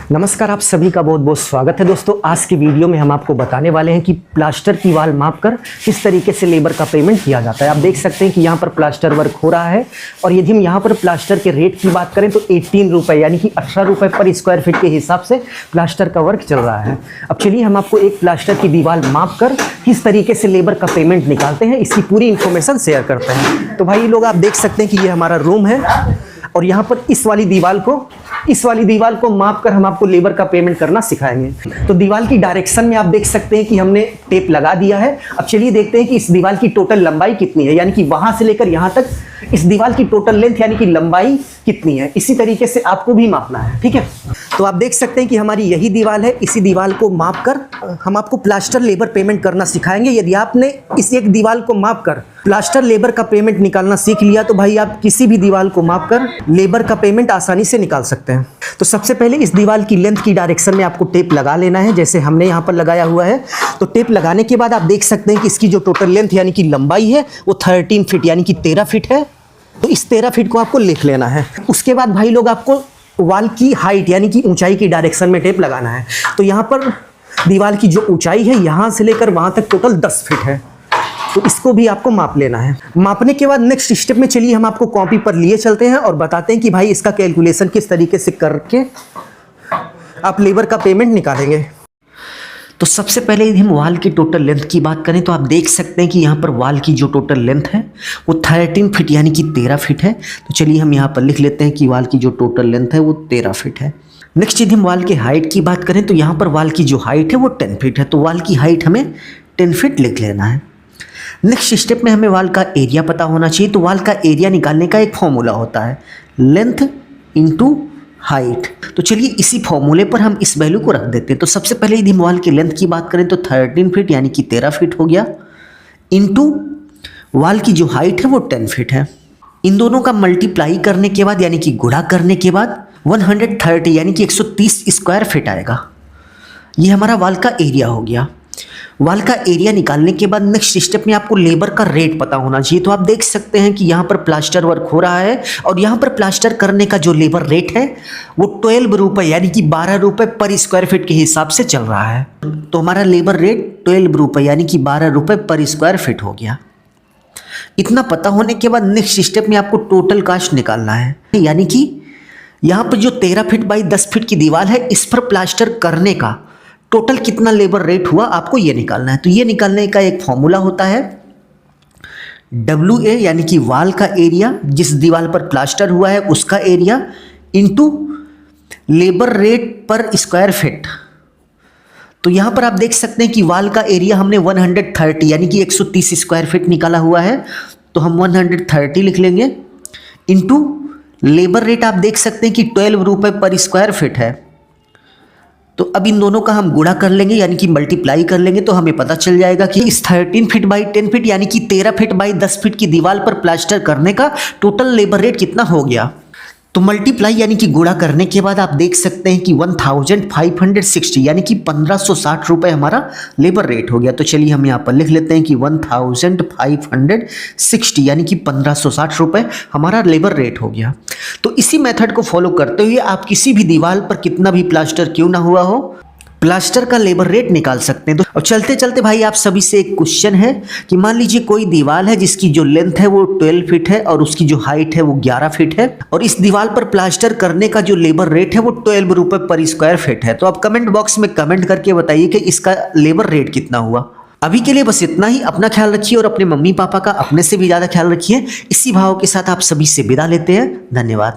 नमस्कार, आप सभी का बहुत बहुत स्वागत है दोस्तों। आज की वीडियो में हम आपको बताने वाले हैं कि प्लास्टर की वॉल मापकर किस तरीके से लेबर का पेमेंट किया जाता है। आप देख सकते हैं कि यहाँ पर प्लास्टर वर्क हो रहा है और यदि हम यहाँ पर प्लास्टर के रेट की बात करें तो 18 रुपये यानी कि 18 रुपये पर स्क्वायर फीट के हिसाब से प्लास्टर का वर्क चल रहा है। अब चलिए हम आपको एक प्लास्टर की दीवार माप कर किस तरीके से लेबर का पेमेंट निकालते हैं, इसकी पूरी इन्फॉर्मेशन शेयर करते हैं। तो भाई लोग, आप देख सकते हैं कि ये हमारा रूम है और यहाँ पर इस वाली दीवार को माप कर हम आपको लेबर का पेमेंट करना सिखाएंगे। तो दीवार की डायरेक्शन में आप देख सकते हैं कि हमने टेप लगा दिया है। अब चलिए देखते हैं कि इस दीवार की टोटल लंबाई कितनी है, यानी कि वहां से लेकर यहाँ तक इस दीवार की टोटल लेंथ यानी कि लंबाई कितनी है। इसी तरीके से आपको भी मापना है, ठीक है। तो आप देख सकते हैं कि हमारी यही दीवार है। इसी दीवार को माप कर हम आपको प्लास्टर लेबर पेमेंट करना सिखाएंगे। यदि आपने इस एक दीवार को माप कर प्लास्टर लेबर का पेमेंट निकालना सीख लिया तो भाई आप किसी भी दीवार को माप कर लेबर का पेमेंट आसानी से निकाल सकते हैं। तो सबसे पहले इस दीवार की लेंथ की डायरेक्शन में आपको टेप लगा लेना है, जैसे हमने यहाँ पर लगाया हुआ है। तो टेप लगाने के बाद आप देख सकते हैं कि इसकी जो टोटल लेंथ यानी कि लंबाई है वो 13 फीट यानी कि 13 फीट है। तो इस 13 फीट को आपको लिख लेना है। उसके बाद भाई लोग आपको वॉल की हाइट यानी कि ऊंचाई की डायरेक्शन में टेप लगाना है। तो यहाँ पर दीवार की जो ऊंचाई है यहाँ से लेकर वहाँ तक टोटल 10 फीट है। तो इसको भी आपको माप लेना है। मापने के बाद नेक्स्ट स्टेप में चलिए हम आपको कॉपी पर लिए चलते हैं और बताते हैं कि भाई इसका कैलकुलेशन किस तरीके से करके आप लेबर का पेमेंट निकालेंगे। तो सबसे पहले यदि हम वॉल की टोटल लेंथ की बात करें तो आप देख सकते हैं कि यहाँ पर वॉल की जो टोटल लेंथ है वो 13 फीट यानी कि 13 फीट है। तो चलिए हम यहाँ पर लिख लेते हैं कि वॉल की जो टोटल लेंथ है वो 13 फीट है। नेक्स्ट यदि हम वॉल की हाइट की बात करें तो यहाँ पर वॉल की जो हाइट है वो 10 फीट है। तो वॉल की हाइट हमें 10 फीट लिख लेना है। नेक्स्ट स्टेप में हमें वॉल का एरिया पता होना चाहिए। तो वॉल का एरिया निकालने का एक फॉर्मूला होता है, लेंथ इंटू हाइट। तो चलिए इसी फॉर्मूले पर हम इस वैल्यू को रख देते हैं। तो सबसे पहले यदि हम वॉल की लेंथ की बात करें तो 13 फीट यानी कि 13 फीट हो गया, इंटू वॉल की जो हाइट है वो 10 फीट है। इन दोनों का मल्टीप्लाई करने के बाद यानी कि गुणा करने के बाद 130 यानी कि 130 स्क्वायर फीट आएगा। ये हमारा वॉल का एरिया हो गया। वॉल का एरिया निकालने के बाद नेक्स्ट स्टेप में आपको लेबर का रेट पता होना चाहिए। तो आप देख सकते हैं कि यहाँ पर प्लास्टर वर्क हो रहा है और यहाँ पर प्लास्टर करने का जो लेबर रेट है वो 12 रुपये यानी कि 12 रुपये पर स्क्वायर फीट के हिसाब से चल रहा है। तो हमारा लेबर रेट 12 रुपये यानी कि 12 रुपये पर स्क्वायर फीट हो गया। इतना पता होने के बाद नेक्स्ट स्टेप में आपको टोटल कास्ट निकालना है, यानी कि यहाँ पर जो 13 फीट बाई 10 फीट की दीवार है इस पर प्लास्टर करने का टोटल कितना लेबर रेट हुआ आपको ये निकालना है। तो ये निकालने का एक फॉर्मूला होता है WA यानी कि वॉल का एरिया, जिस दीवार पर प्लास्टर हुआ है उसका एरिया, इंटू लेबर रेट पर स्क्वायर फीट। तो यहाँ पर आप देख सकते हैं कि वॉल का एरिया हमने 130 यानी कि 130 स्क्वायर फीट निकाला हुआ है। तो हम 130 लिख लेंगे, इंटू लेबर रेट आप देख सकते हैं कि 12 रुपये पर स्क्वायर फीट है। तो अब इन दोनों का हम गुणा कर लेंगे यानी कि मल्टीप्लाई कर लेंगे तो हमें पता चल जाएगा कि इस 13 फीट बाई 10 फीट यानी कि 13 फीट बाई 10 फीट की दीवार पर प्लास्टर करने का टोटल लेबर रेट कितना हो गया। तो मल्टीप्लाई यानी कि गुणा करने के बाद आप देख सकते हैं कि 1560 यानी कि 1560 रुपये हमारा लेबर रेट हो गया। तो चलिए हम यहाँ पर लिख लेते हैं कि 1560 यानी कि 1560 रुपये हमारा लेबर रेट हो गया। तो इसी मेथड को फॉलो करते हुए आप किसी भी दीवार पर कितना भी प्लास्टर क्यों ना हुआ हो प्लास्टर का लेबर रेट निकाल सकते हैं। तो अब चलते चलते भाई आप सभी से एक क्वेश्चन है कि मान लीजिए कोई दीवार है जिसकी जो लेंथ है वो 12 फीट है और उसकी जो हाइट है वो 11 फीट है और इस दीवार पर प्लास्टर करने का जो लेबर रेट है वो 12 रुपये पर स्क्वायर फीट है। तो आप कमेंट बॉक्स में कमेंट करके बताइए कि इसका लेबर रेट कितना हुआ। अभी के लिए बस इतना ही। अपना ख्याल रखिए और अपने मम्मी पापा का अपने से भी ज़्यादा ख्याल रखिए। इसी भाव के साथ आप सभी से विदा लेते हैं। धन्यवाद।